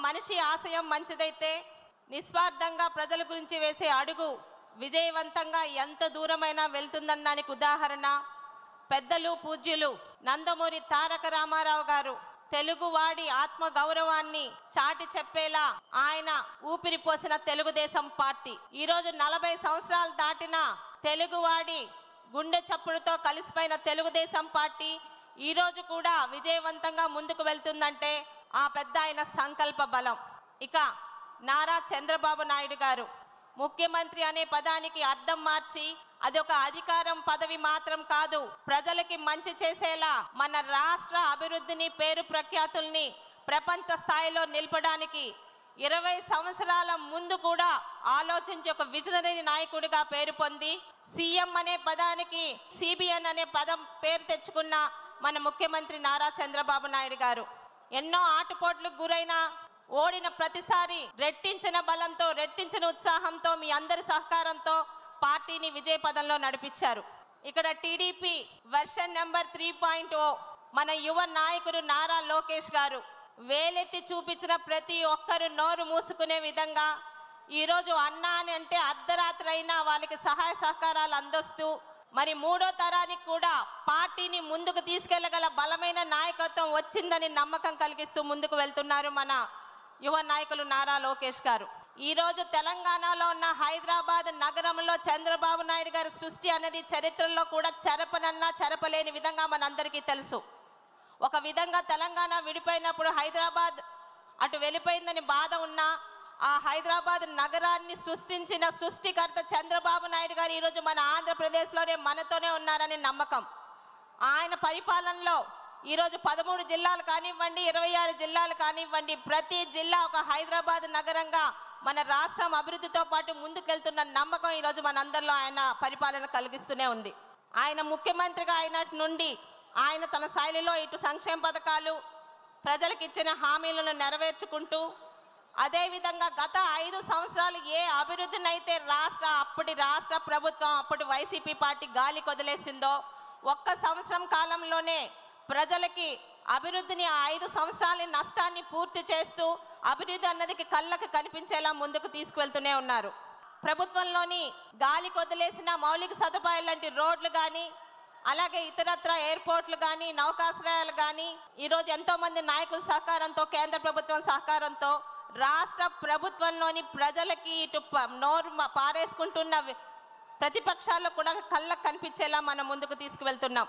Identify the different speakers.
Speaker 1: మనిషి ఆశయం మంచిదైతే నిస్వార్థంగా ప్రజల గురించి వేసే అడుగు విజయవంతంగా ఎంత దూరమైనా వెళ్తుందనడానికి ఉదాహరణ పెద్దలు పూజ్యులు నందమూరి తారక రామారావు గారు. తెలుగువాడి ఆత్మ గౌరవాన్ని చాటి చెప్పేలా ఆయన ఊపిరి పోసిన తెలుగుదేశం పార్టీ ఈరోజు 40 సంవత్సరాలు దాటిన తెలుగువాడి గుండె చప్పుడుతో కలిసిపోయిన తెలుగుదేశం పార్టీ ఈరోజు కూడా విజయవంతంగా ముందుకు వెళ్తుందంటే ఆ పెద్ద ఆయన సంకల్ప బలం. ఇక నారా చంద్రబాబు నాయుడు గారు ముఖ్యమంత్రి అనే పదానికి అర్థం మార్చి అది ఒక అధికారం పదవి మాత్రం కాదు, ప్రజలకి మంచి చేసేలా మన రాష్ట్ర అభివృద్ధిని పేరు ప్రఖ్యాతుల్ని ప్రపంచ స్థాయిలో నిలపడానికి 20 సంవత్సరాల ముందు కూడా ఆలోచించి ఒక విజనరీ నాయకుడిగా పేరు పొంది సీఎం అనే పదానికి సిబిఎన్ అనే పదం పేరు తెచ్చుకున్న మన ముఖ్యమంత్రి నారా చంద్రబాబు నాయుడు గారు ఎన్నో ఆటుపోట్లకు గురైన ఓడిన ప్రతిసారి రెట్టించిన బలంతో రెట్టించిన ఉత్సాహంతో మీ అందరి సహకారంతో పార్టీని విజయ పదంలో నడిపించారు. ఇక్కడ టీడీపీ వెర్షన్ నెంబర్ 3.0 మన యువ నాయకుడు నారా లోకేష్ గారు వేలెత్తి చూపించిన ప్రతి ఒక్కరు నోరు మూసుకునే విధంగా ఈరోజు అన్నా అని అంటే అర్ధరాత్రి అయినా వాళ్ళకి సహాయ సహకారాలు అందిస్తూ మరి మూడో తరానికి కూడా పార్టీని ముందుకు తీసుకెళ్లగల బలమైన నాయకత్వం వచ్చిందని నమ్మకం కలిగిస్తూ ముందుకు వెళ్తున్నారు మన యువ నాయకులు నారా లోకేష్ గారు. ఈరోజు తెలంగాణలో ఉన్న హైదరాబాద్ నగరంలో చంద్రబాబు నాయుడు గారి సృష్టి అనేది చరిత్రలో కూడా చెరపలేని విధంగా మనందరికీ తెలుసు. ఒక విధంగా తెలంగాణ విడిపోయినప్పుడు హైదరాబాద్ అటు వెళ్ళిపోయిందని బాధ ఉన్నా ఆ హైదరాబాద్ నగరాన్ని సృష్టించిన సృష్టికర్త చంద్రబాబు నాయుడు గారు ఈరోజు మన ఆంధ్రప్రదేశ్లోనే మనతోనే ఉన్నారని నమ్మకం. ఆయన పరిపాలనలో ఈరోజు 13 జిల్లాలు కానివ్వండి 26 జిల్లాలు కానివ్వండి ప్రతి జిల్లా ఒక హైదరాబాద్ నగరంగా మన రాష్ట్రం అభివృద్ధితో పాటు ముందుకెళ్తున్న నమ్మకం ఈరోజు మనందరిలో ఆయన పరిపాలన కలిగిస్తూనే ఉంది. ఆయన ముఖ్యమంత్రిగా అయినటి నుండి ఆయన తన శైలిలో ఇటు సంక్షేమ పథకాలు ప్రజలకు ఇచ్చిన హామీలను నెరవేర్చుకుంటూ అదేవిధంగా గత 5 సంవత్సరాలు ఏ అభివృద్ధినైతే అప్పటి రాష్ట్ర ప్రభుత్వం అప్పటి వైసీపీ పార్టీ గాలి కొదిలేసిందో ఒక్క సంవత్సరం కాలంలోనే ప్రజలకి అభివృద్ధిని 5 సంవత్సరాల నష్టాన్ని పూర్తి చేస్తూ అభివృద్ధి అన్నది కళ్ళకి కనిపించేలా ముందుకు తీసుకువెళ్తూనే ఉన్నారు. ప్రభుత్వంలోని గాలి కొదిలేసిన మౌలిక సదుపాయాలు లాంటి రోడ్లు కానీ అలాగే ఇతరత్ర ఎయిర్పోర్ట్లు కానీ నౌకాశ్రయాలు కానీ ఈరోజు ఎంతోమంది నాయకుల సహకారంతో కేంద్ర ప్రభుత్వం సహకారంతో రాష్ట్ర ప్రభుత్వంలోని ప్రజలకి ఇటు నోరు పారేసుకుంటున్న ప్రతిపక్షాల్లో కూడా కళ్ళకు కనిపించేలా మనం ముందుకు తీసుకువెళ్తున్నాం.